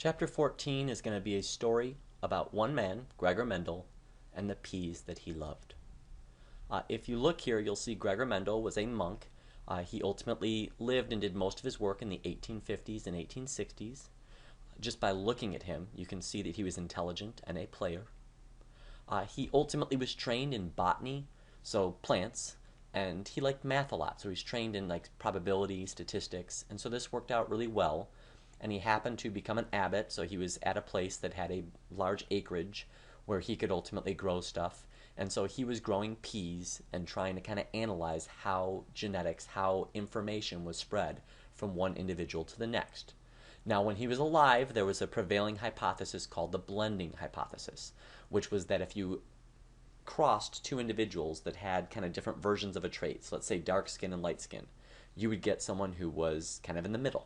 Chapter 14 is going to be a story about one man, Gregor Mendel, and the peas that he loved. If you look here, you'll see Gregor Mendel was a monk. He ultimately lived and did most of his work in the 1850s and 1860s. Just by looking at him, you can see that he was intelligent and a player. He ultimately was trained in botany, so plants, and he liked math a lot, so he's trained in like probability, statistics, and so this worked out really well. And he happened to become an abbot, so he was at a place that had a large acreage where he could ultimately grow stuff. And so he was growing peas and trying to kind of analyze how genetics, how information was spread from one individual to the next. Now, when he was alive, there was a prevailing hypothesis called the blending hypothesis, which was that if you crossed two individuals that had kind of different versions of a trait, so let's say dark skin and light skin, you would get someone who was kind of in the middle.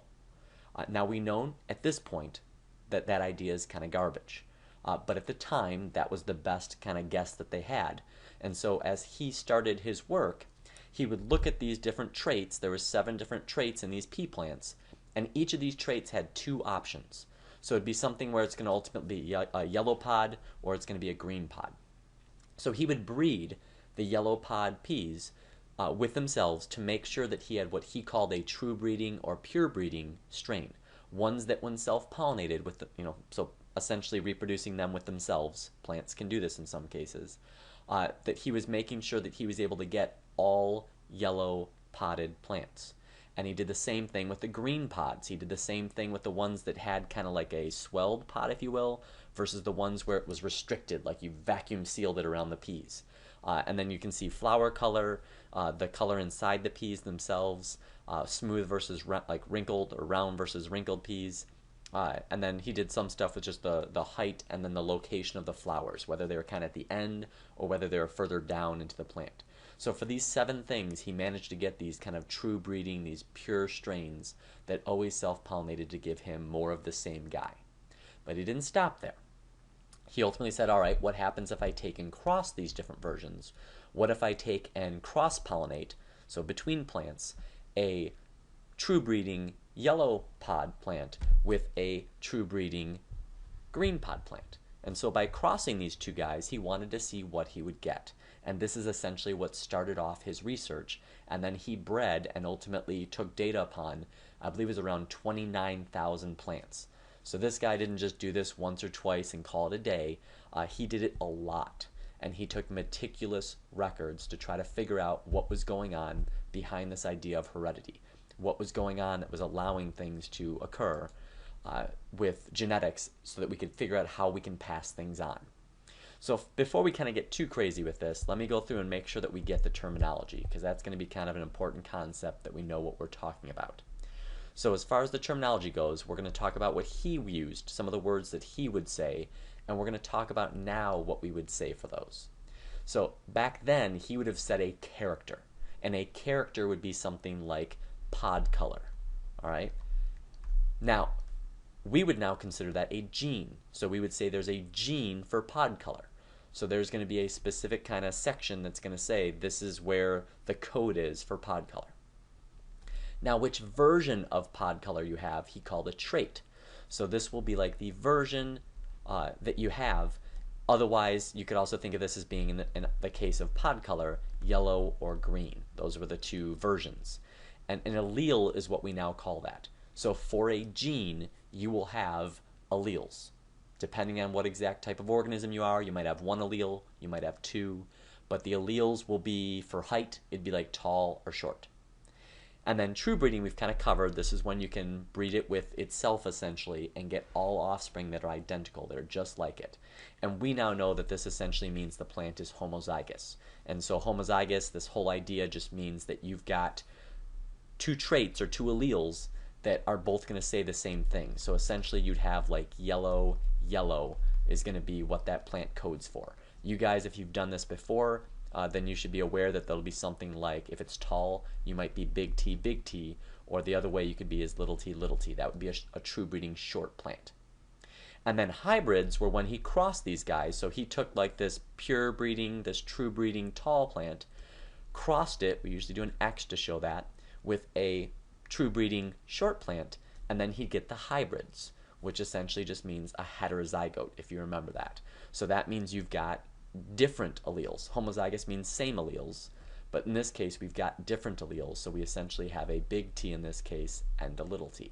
Now we know at this point that that idea is kind of garbage. But at the time, that was the best kind of guess that they had. And so as he started his work, he would look at these different traits. There were 7 different traits in these pea plants, and each of these traits had 2 options. So it'd be something where it's going to ultimately be a yellow pod or it's going to be a green pod. So he would breed the yellow pod peas with themselves to make sure that he had what he called a true breeding or pure breeding strain. Ones that when self-pollinated with the, so essentially reproducing them with themselves, plants can do this in some cases, that he was making sure that he was able to get all yellow podded plants. And he did the same thing with the green pods. He did the same thing with the ones that had kind of like a swelled pod, if you will, versus the ones where it was restricted, like you vacuum sealed it around the peas. And then you can see flower color, the color inside the peas themselves, smooth versus like wrinkled, or round versus wrinkled peas. And then he did some stuff with just the height and then the location of the flowers, whether they were kind of at the end or whether they were further down into the plant. So for these 7 things, he managed to get these kind of true breeding, these pure strains that always self-pollinated to give him more of the same guy. But he didn't stop there. He ultimately said, all right, what happens if I take and cross these different versions? What if I take and cross-pollinate, so between plants, a true breeding yellow pod plant with a true breeding green pod plant? And so by crossing these 2 guys, he wanted to see what he would get. And this is essentially what started off his research. And then he bred and ultimately took data upon, I believe it was around 29,000 plants. So this guy didn't just do this once or twice and call it a day. He did it a lot. And he took meticulous records to try to figure out what was going on behind this idea of heredity. What was going on that was allowing things to occur with genetics so that we could figure out how we can pass things on. So before we kind of get too crazy with this, let me go through and make sure that we get the terminology, because that's going to be kind of an important concept that we know what we're talking about. So as far as the terminology goes, we're going to talk about what he used, some of the words that he would say, and we're going to talk about now what we would say for those. So back then, he would have said a character, and a character would be something like pod color, all right? Now, we would now consider that a gene. So we would say there's a gene for pod color. So there's going to be a specific kind of section that's going to say this is where the code is for pod color. Now, which version of pod color you have, he called a trait. So this will be like the version that you have. Otherwise, you could also think of this as being, in the case of pod color, yellow or green. Those were the 2 versions. And an allele is what we now call that. So for a gene, you will have alleles. Depending on what exact type of organism you are, you might have 1 allele, you might have 2, but the alleles will be, for height, it'd be like tall or short. And then true breeding we've kind of covered. This is when you can breed it with itself essentially and get all offspring that are identical, that are just like it. And we now know that this essentially means the plant is homozygous. And so homozygous, this whole idea just means that you've got 2 traits or 2 alleles that are both going to say the same thing. So essentially you'd have like yellow, yellow is going to be what that plant codes for. You guys, if you've done this before, then you should be aware that there'll be something like, if it's tall, you might be big T, or the other way you could be is little t. That would be a true breeding short plant. And then hybrids were when he crossed these guys. So he took like this pure breeding, this true breeding tall plant, crossed it, we usually do an X to show that, with a true breeding short plant, and then he'd get the hybrids, which essentially just means a heterozygote, if you remember that. So that means you've got different alleles. Homozygous means same alleles, but in this case we've got different alleles, so we essentially have a big T in this case and a little t.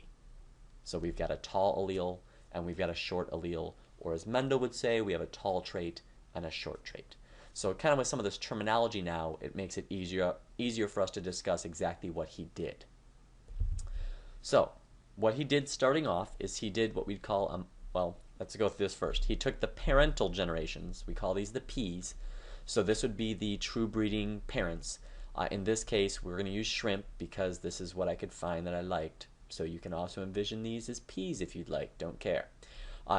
So we've got a tall allele and we've got a short allele, or as Mendel would say, we have a tall trait and a short trait. So kind of with some of this terminology now, it makes it easier for us to discuss exactly what he did. So what he did starting off is he did what we'd call, well, let's go through this first. He took the parental generations, we call these the P's, so this would be the true breeding parents. In this case, we're going to use shrimp because this is what I could find that I liked. So you can also envision these as peas if you'd like, don't care.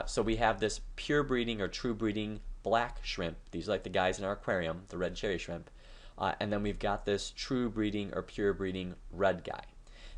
So we have this pure breeding or true breeding black shrimp. These are like the guys in our aquarium, the red cherry shrimp. And then we've got this true breeding or pure breeding red guy.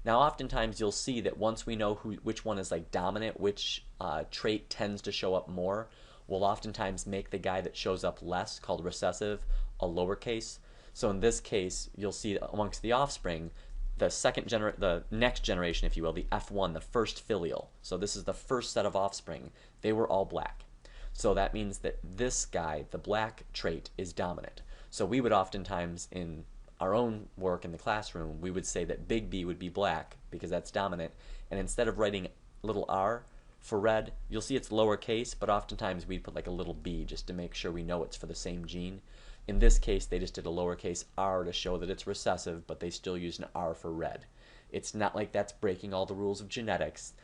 Now oftentimes you'll see that once we know which one is like dominant, which trait tends to show up more, we'll oftentimes make the guy that shows up less, called recessive, a lowercase. So in this case, you'll see amongst the offspring, the next generation, if you will, the F1, the first filial. So this is the first set of offspring. They were all black. So that means that this guy, the black trait, is dominant. So we would oftentimes, in our own work in the classroom, we would say that big B would be black because that's dominant. And instead of writing little r for red, you'll see it's lowercase, but oftentimes we'd put like a little b just to make sure we know it's for the same gene. In this case, they just did a lowercase r to show that it's recessive, but they still use an r for red. It's not like that's breaking all the rules of genetics.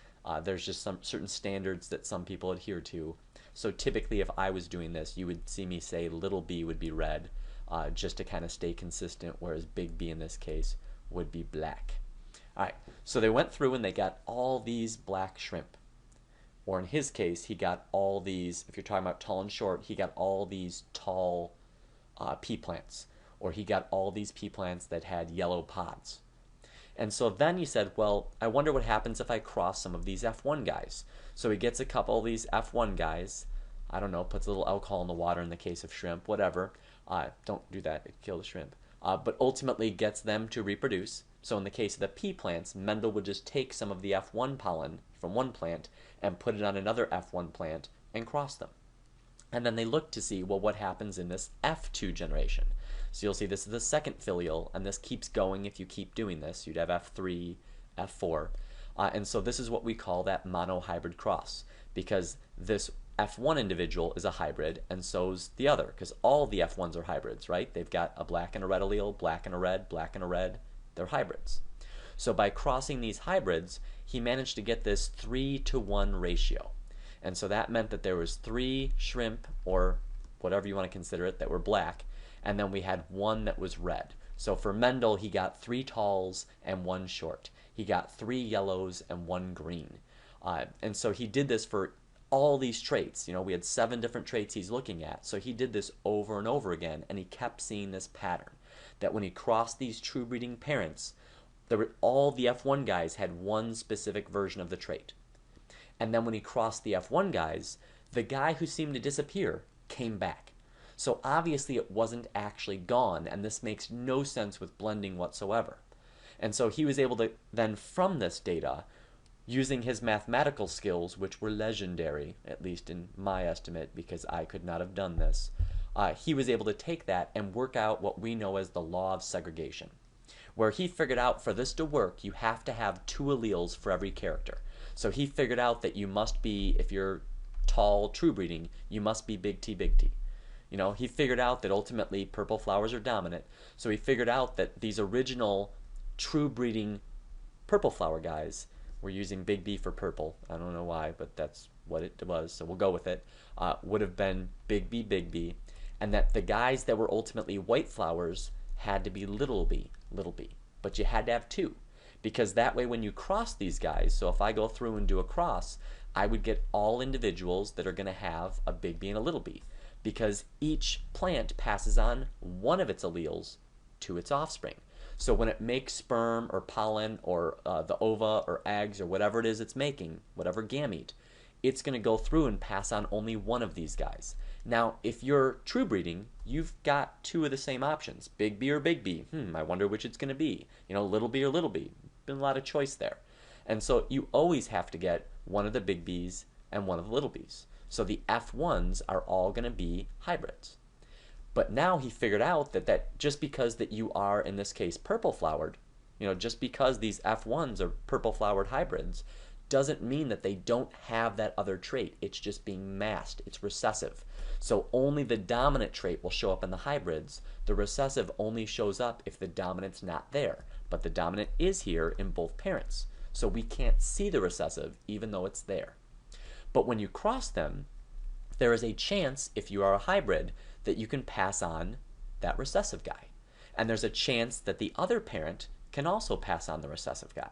There's just some certain standards that some people adhere to. So typically, if I was doing this, you would see me say little b would be red, just to kind of stay consistent, whereas big B in this case would be black. All right, so they went through and they got all these black shrimp. Or in his case, he got all these, if you're talking about tall and short, he got all these tall pea plants. Or he got all these pea plants that had yellow pods. And so then he said, well, I wonder what happens if I cross some of these F1 guys. So he gets a couple of these F1 guys, I don't know, puts a little alcohol in the water in the case of shrimp, whatever. Don't do that, it kill the shrimp. But ultimately gets them to reproduce. So in the case of the pea plants, Mendel would just take some of the F1 pollen from one plant and put it on another F1 plant and cross them. And then they look to see, well, what happens in this F2 generation. So you'll see this is the second filial, and this keeps going if you keep doing this. You'd have F3, F4. And so this is what we call that monohybrid cross, because this F1 individual is a hybrid, and so's the other, because all the F1s are hybrids, right? They've got a black and a red allele, black and a red, black and a red. They're hybrids. So by crossing these hybrids, he managed to get this 3-to-1 ratio. And so that meant that there was 3 shrimp, or whatever you want to consider it, that were black, and then we had 1 that was red. So for Mendel, he got 3 talls and 1 short. He got 3 yellows and 1 green. And so he did this for all these traits. You know, we had 7 different traits he's looking at. So he did this over and over again, and he kept seeing this pattern, that when he crossed these true breeding parents, all the F1 guys had one specific version of the trait. And then when he crossed the F1 guys, the guy who seemed to disappear came back. So obviously it wasn't actually gone, and this makes no sense with blending whatsoever. And so he was able to then, from this data, using his mathematical skills, which were legendary, at least in my estimate, because I could not have done this, he was able to take that and work out what we know as the law of segregation, where he figured out for this to work, you have to have 2 alleles for every character. So he figured out that you must be, if you're tall true breeding, you must be big T, big T. You know, he figured out that ultimately purple flowers are dominant, so he figured out that these original true breeding purple flower guys were using big B for purple. I don't know why, but that's what it was, so we'll go with it. Would have been big B, and that the guys that were ultimately white flowers had to be little b, but you had to have 2. Because that way when you cross these guys, so if I go through and do a cross, I would get all individuals that are going to have a big B and a little b, because each plant passes on one of its alleles to its offspring. So when it makes sperm or pollen or the ova or eggs or whatever it is it's making, whatever gamete, it's going to go through and pass on only one of these guys. Now, if you're true breeding, you've got 2 of the same options, big B or big B. I wonder which it's going to be. You know, little b or little b. Been a lot of choice there. And so you always have to get one of the big B's and one of the little b's. So the F1s are all going to be hybrids. But now he figured out that just because that you are, in this case, purple flowered, just because these F1s are purple flowered hybrids, doesn't mean that they don't have that other trait. It's just being masked. It's recessive. So only the dominant trait will show up in the hybrids. The recessive only shows up if the dominant's not there. But the dominant is here in both parents. So we can't see the recessive even though it's there. But when you cross them, there is a chance, if you are a hybrid, that you can pass on that recessive guy. And there's a chance that the other parent can also pass on the recessive guy.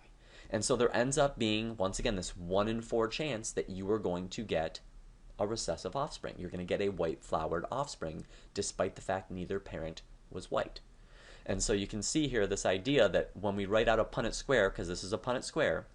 And so there ends up being, once again, this 1 in 4 chance that you are going to get a recessive offspring. You're going to get a white flowered offspring, despite the fact neither parent was white. And so you can see here this idea that when we write out a Punnett square, because this is a Punnett square,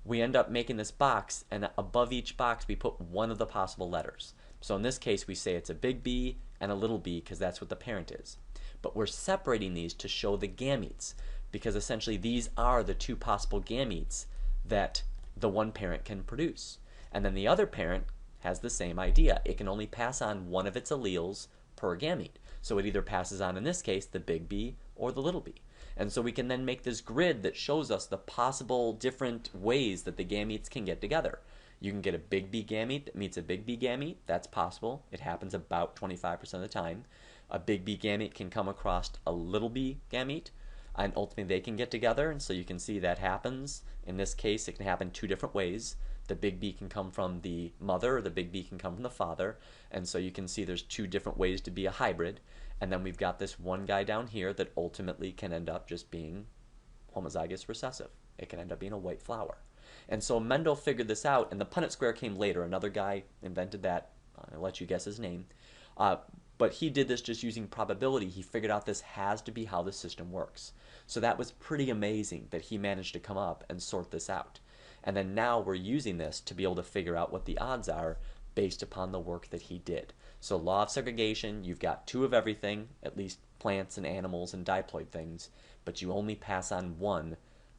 we end up making this box, and above each box we put one of the possible letters. So in this case we say it's a big B and a little b because that's what the parent is. But we're separating these to show the gametes, because essentially these are the 2 possible gametes that the one parent can produce. And then the other parent has the same idea. It can only pass on one of its alleles per gamete. So it either passes on, in this case, the big B or the little b. And so we can then make this grid that shows us the possible different ways that the gametes can get together. You can get a big B gamete that meets a big B gamete. That's possible. It happens about 25% of the time. A big B gamete can come across a little b gamete, and ultimately they can get together, and so you can see that happens. In this case, it can happen 2 different ways. The big B can come from the mother, or the big B can come from the father, and so you can see there's 2 different ways to be a hybrid. And then we've got this one guy down here that ultimately can end up just being homozygous recessive. It can end up being a white flower. And so Mendel figured this out, and the Punnett square came later. Another guy invented that. I'll let you guess his name. But he did this just using probability. He figured out this has to be how the system works. So that was pretty amazing that he managed to come up and sort this out. And then now we're using this to be able to figure out what the odds are based upon the work that he did. So law of segregation, you've got 2 of everything, at least plants and animals and diploid things, but you only pass on 1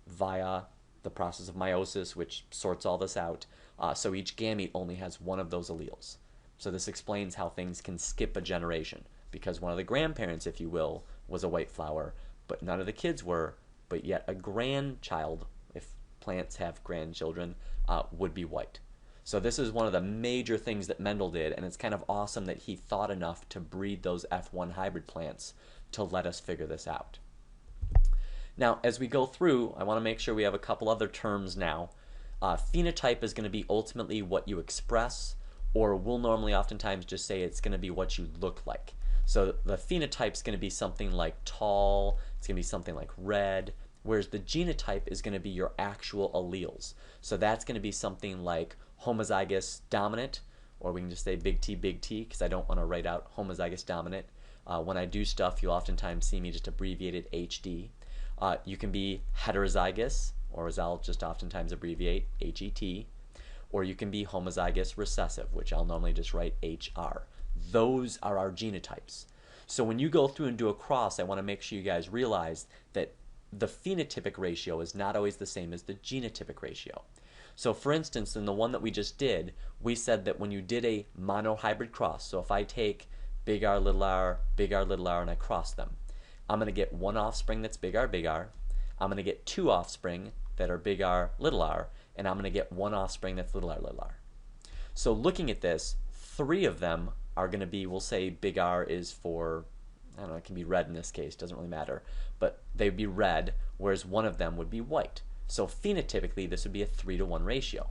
via the process of meiosis, which sorts all this out. So each gamete only has 1 of those alleles. So this explains how things can skip a generation, because one of the grandparents, if you will, was a white flower, but none of the kids were, but yet a grandchild, if plants have grandchildren, would be white. So this is one of the major things that Mendel did, and it's kind of awesome that he thought enough to breed those F1 hybrid plants to let us figure this out. Now, as we go through, I want to make sure we have a couple other terms now. Phenotype is going to be ultimately what you express, or we'll normally oftentimes just say it's going to be what you look like. So the phenotype is going to be something like tall, it's going to be something like red, whereas the genotype is going to be your actual alleles. So that's going to be something like homozygous dominant, or we can just say big T, because I don't want to write out homozygous dominant. When I do stuff, you'll oftentimes see me just abbreviate it HD. You can be heterozygous, or as I'll just oftentimes abbreviate, HET, or you can be homozygous recessive, which I'll normally just write HR. Those are our genotypes. So when you go through and do a cross, I want to make sure you guys realize that the phenotypic ratio is not always the same as the genotypic ratio. So for instance, in the one that we just did, we said that when you did a monohybrid cross, so if I take big R, and I cross them, I'm going to get 1 offspring that's big R, I'm going to get 2 offspring that are big R, and I'm going to get 1 offspring that's little r. So looking at this, 3 of them are going to be, we'll say big R is for, I don't know, it can be red in this case, doesn't really matter, but they'd be red, whereas 1 of them would be white. So phenotypically, this would be a 3-to-1 ratio.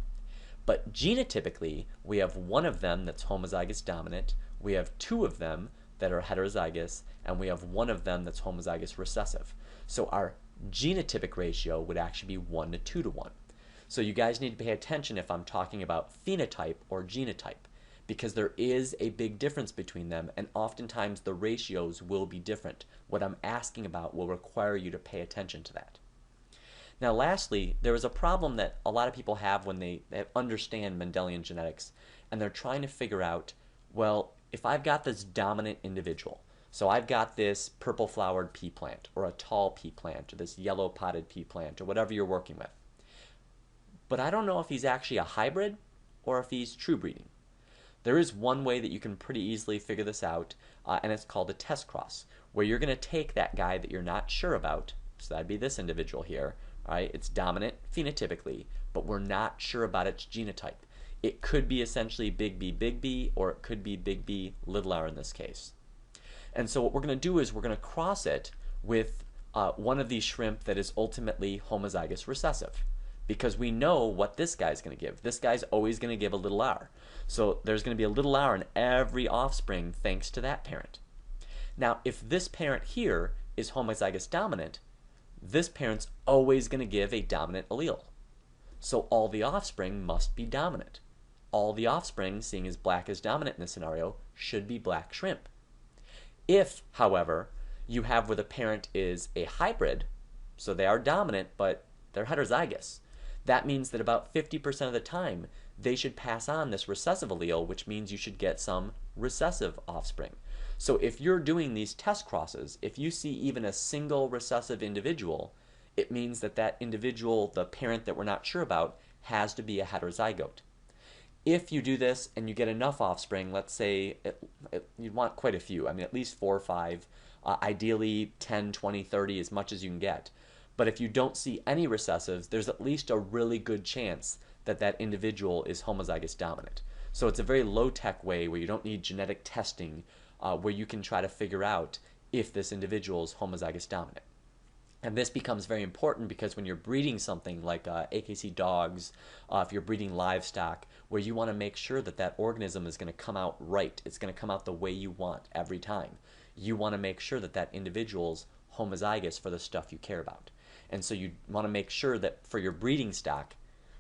But genotypically, we have 1 of them that's homozygous dominant, we have 2 of them that are heterozygous, and we have 1 of them that's homozygous recessive. So our genotypic ratio would actually be 1 to 2-to-1. So you guys need to pay attention if I'm talking about phenotype or genotype, because there is a big difference between them, and oftentimes the ratios will be different. What I'm asking about will require you to pay attention to that. Now lastly, there is a problem that a lot of people have when they understand Mendelian genetics, and they're trying to figure out, well, if I've got this dominant individual, so I've got this purple flowered pea plant, or a tall pea plant, or this yellow potted pea plant, or whatever you're working with, but I don't know if he's actually a hybrid or if he's true breeding. There is one way that you can pretty easily figure this out, and it's called a test cross, where you're going to take that guy that you're not sure about, so that'd be this individual here, right? It's dominant phenotypically, but we're not sure about its genotype. It could be essentially big B, or it could be big B, little r in this case. And so what we're going to do is we're going to cross it with one of these shrimp that is ultimately homozygous recessive, because we know what this guy's going to give. This guy's always going to give a little r. So there's going to be a little r in every offspring thanks to that parent. Now, if this parent here is homozygous dominant, this parent's always going to give a dominant allele. So all the offspring must be dominant. All the offspring, seeing as black is dominant in this scenario, should be black shrimp. If, however, you have where the parent is a hybrid, so they are dominant, but they're heterozygous, that means that about 50% of the time, they should pass on this recessive allele, which means you should get some recessive offspring. So if you're doing these test crosses, if you see even a single recessive individual, it means that that individual, the parent that we're not sure about, has to be a heterozygote. If you do this and you get enough offspring, let's say you'd want quite a few, I mean at least 4 or 5, ideally 10, 20, 30, as much as you can get. But if you don't see any recessives, there's at least a really good chance that that individual is homozygous dominant. So it's a very low-tech way where you don't need genetic testing, where you can try to figure out if this individual is homozygous dominant. And this becomes very important because when you're breeding something like AKC dogs, if you're breeding livestock, where you want to make sure that that organism is going to come out right, it's going to come out the way you want every time. You want to make sure that that individual's homozygous for the stuff you care about. And so you want to make sure that for your breeding stock,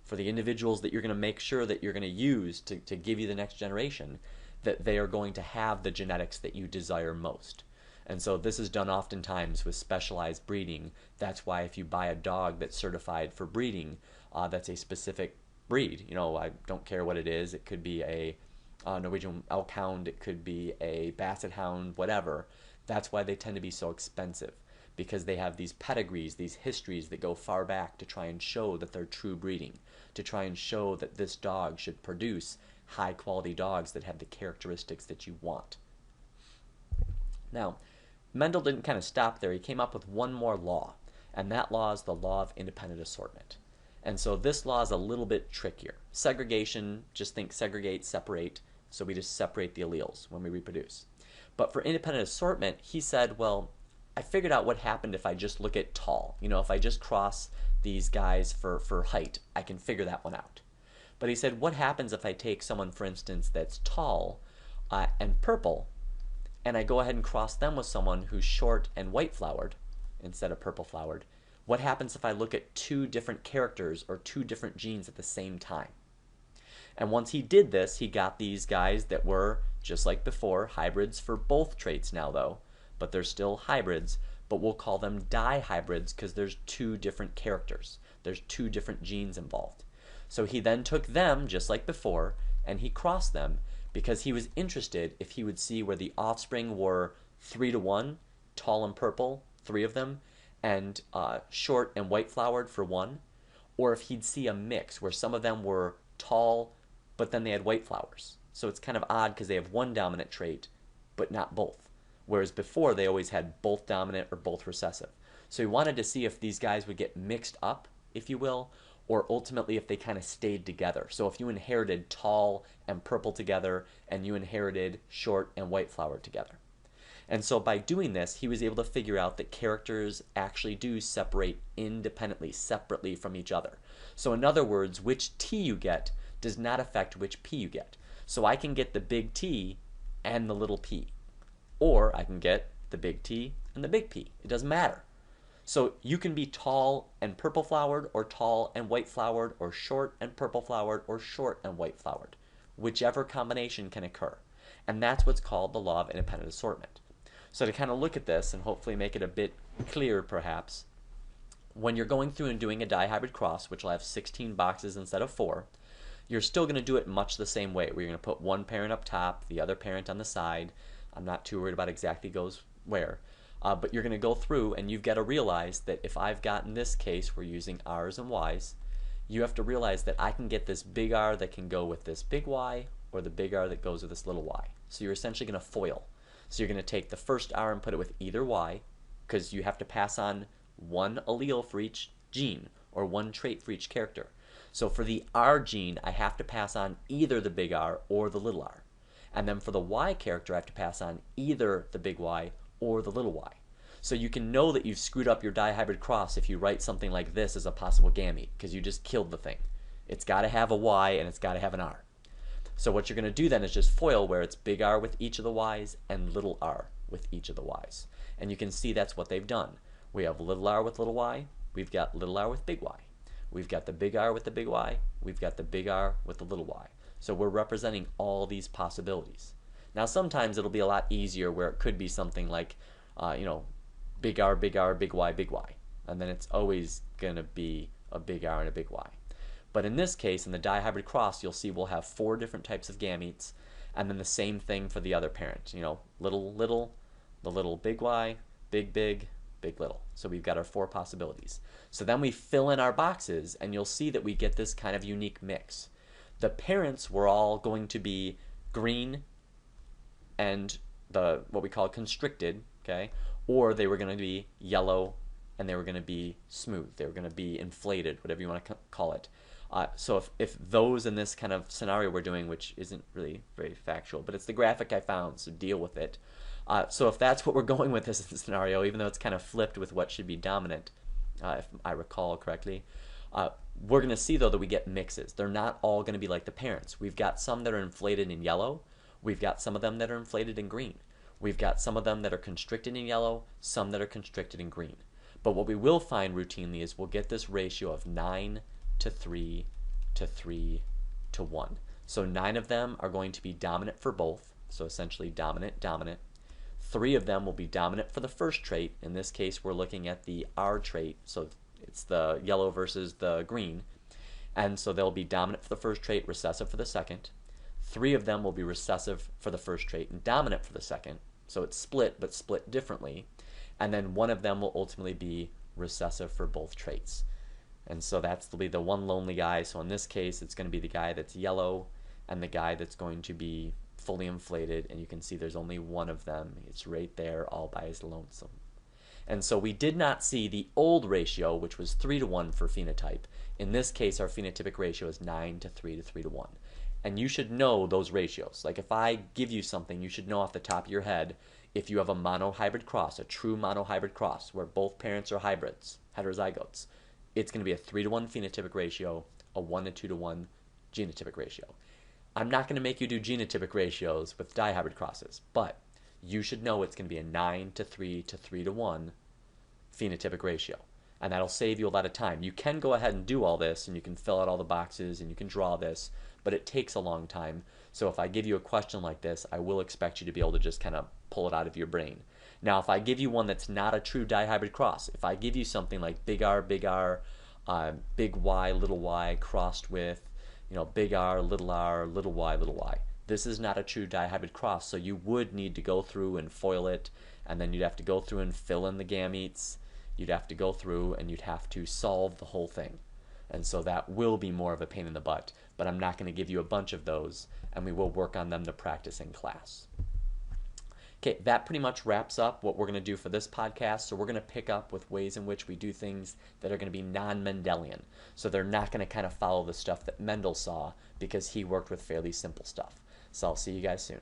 for the individuals that you're going to make sure that you're going to use to give you the next generation, that they are going to have the genetics that you desire most. And so this is done oftentimes with specialized breeding. That's why if you buy a dog that's certified for breeding, that's a specific breed. You know, I don't care what it is. It could be a Norwegian elk hound. It could be a basset hound, whatever. That's why they tend to be so expensive, because they have these pedigrees, these histories that go far back to try and show that they're true breeding, to try and show that this dog should produce high-quality dogs that have the characteristics that you want. Now, Mendel didn't kind of stop there. He came up with one more law, and that law is the law of independent assortment. And so this law is a little bit trickier. Segregation, just think segregate, separate, so we just separate the alleles when we reproduce. But for independent assortment, he said, well, I figured out what happened if I just look at tall. You know, if I just cross these guys for height, I can figure that one out. But he said, what happens if I take someone, for instance, that's tall and purple, and I go ahead and cross them with someone who's short and white-flowered instead of purple-flowered? What happens if I look at 2 different characters or 2 different genes at the same time? And once he did this, he got these guys that were, just like before, hybrids for both traits now, though. But they're still hybrids, but we'll call them dihybrids because there's 2 different characters. There's 2 different genes involved. So he then took them, just like before, and he crossed them because he was interested if he would see where the offspring were 3-to-1, tall and purple, 3 of them, and short and white-flowered for 1, or if he'd see a mix where some of them were tall, but then they had white flowers. So it's kind of odd because they have 1 dominant trait, but not both. Whereas before, they always had both dominant or both recessive. So he wanted to see if these guys would get mixed up, if you will, or ultimately if they kind of stayed together. So if you inherited tall and purple together, and you inherited short and white flowered together. And so by doing this, he was able to figure out that characters actually do separate independently, separately from each other. So in other words, which T you get does not affect which P you get. So I can get the big T and the little p. Or I can get the big T and the big P. It doesn't matter. So you can be tall and purple flowered, or tall and white flowered, or short and purple flowered, or short and white flowered. Whichever combination can occur. And that's what's called the law of independent assortment. So to kind of look at this and hopefully make it a bit clearer perhaps, when you're going through and doing a dihybrid cross, which will have 16 boxes instead of 4, you're still going to do it much the same way, where you're going to put one parent up top, the other parent on the side. I'm not too worried about exactly goes where. But you're going to go through and you've got to realize that if I've got, in this case, we're using R's and Y's, you have to realize that I can get this big R that can go with this big Y, or the big R that goes with this little y. So you're essentially going to FOIL. So you're going to take the first R and put it with either Y, because you have to pass on one allele for each gene, or one trait for each character. So for the R gene, I have to pass on either the big R or the little r. And then for the Y character, I have to pass on either the big Y or the little y. So you can know that you've screwed up your dihybrid cross if you write something like this as a possible gamete, because you just killed the thing. It's got to have a Y and it's got to have an R. So what you're going to do then is just FOIL, where it's big R with each of the Y's and little r with each of the Y's. And you can see that's what they've done. We have little r with little y, we've got little r with big Y. We've got the big R with the big Y, we've got the big R with the little y. So we're representing all these possibilities. Now sometimes it'll be a lot easier where it could be something like, big R, big R, big Y, big Y. And then it's always going to be a big R and a big Y. But in this case, in the dihybrid cross, you'll see we'll have 4 different types of gametes, and then the same thing for the other parent. Little, little, the little big Y, big, big, big, little. So we've got our 4 possibilities. So then we fill in our boxes, and you'll see that we get this kind of unique mix. The parents were all going to be green and what we call constricted, okay? Or they were going to be yellow and they were going to be smooth. They were going to be inflated, whatever you want to call it. So if those in this kind of scenario we're doing, which isn't really very factual, but it's the graphic I found, so deal with it. So if that's what we're going with this scenario, even though it's kind of flipped with what should be dominant, if I recall correctly, we're going to see, though, that we get mixes. They're not all going to be like the parents. We've got some that are inflated in yellow. We've got some of them that are inflated in green. We've got some of them that are constricted in yellow, some that are constricted in green. But what we will find routinely is we'll get this ratio of 9 to 3 to 3 to 1. So 9 of them are going to be dominant for both, so essentially dominant, dominant. 3 of them will be dominant for the first trait. In this case, we're looking at the R trait, so it's the yellow versus the green. And so they'll be dominant for the first trait, recessive for the second. 3 of them will be recessive for the first trait and dominant for the second. So it's split, but split differently. And then 1 of them will ultimately be recessive for both traits. And so that'll be the one lonely guy. So in this case, it's going to be the guy that's yellow and the guy that's going to be fully inflated. And you can see there's only 1 of them. It's right there all by his lonesome. And so we did not see the old ratio, which was 3 to 1 for phenotype. In this case, our phenotypic ratio is 9 to 3 to 3 to 1. And you should know those ratios. Like if I give you something, you should know off the top of your head if you have a monohybrid cross, a true monohybrid cross, where both parents are hybrids, heterozygotes, it's going to be a 3 to 1 phenotypic ratio, a 1 to 2 to 1 genotypic ratio. I'm not going to make you do genotypic ratios with dihybrid crosses, but you should know it's going to be a 9 to 3 to 3 to 1 phenotypic ratio. And that'll save you a lot of time. You can go ahead and do all this, and you can fill out all the boxes, and you can draw this, but it takes a long time. So if I give you a question like this, I will expect you to be able to just kind of pull it out of your brain. Now, if I give you one that's not a true dihybrid cross, if I give you something like big R, big Y, little y, crossed with, big R, little y, little y, this is not a true dihybrid cross, so you would need to go through and FOIL it, and then you'd have to go through and fill in the gametes. You'd have to go through and you'd have to solve the whole thing. And so that will be more of a pain in the butt, but I'm not going to give you a bunch of those, and we will work on them to practice in class. Okay, that pretty much wraps up what we're going to do for this podcast. So we're going to pick up with ways in which we do things that are going to be non-Mendelian. So they're not going to kind of follow the stuff that Mendel saw because he worked with fairly simple stuff. So I'll see you guys soon.